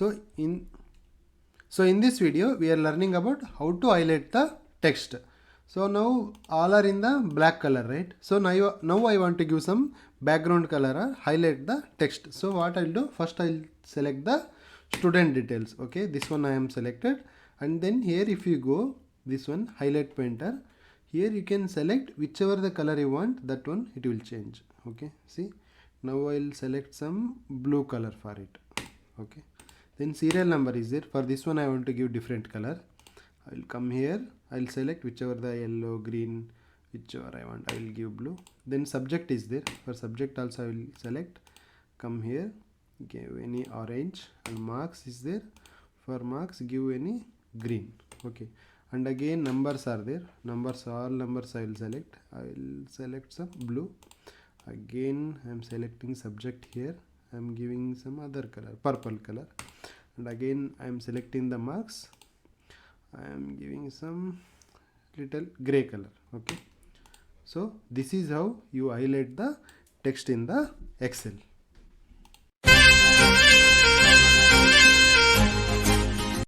In this video we are learning about how to highlight the text. So now all are in the black color, right? So now I want to give some background color or highlight the text. So what I'll do, first I'll select the student details. Okay, this one I am selected, and then here if you go this one highlight painter, here you can select whichever the color you want, that one it will change. Okay, see, now I'll select some blue color for it. Okay, then serial number is there. For this one I want to give different color. I will come here, I'll select whichever the yellow, green, whichever I want, I will give blue. Then subject is there. For subject also I will select, come here, give any orange, and marks is there. For marks give any green. Okay, and again numbers are there. Numbers, all numbers I will select. I will select some blue. Again I am selecting subject here. I am giving some other color, purple color. And again I am selecting the marks. I am giving some little gray color. Okay, so this is how you highlight the text in the Excel.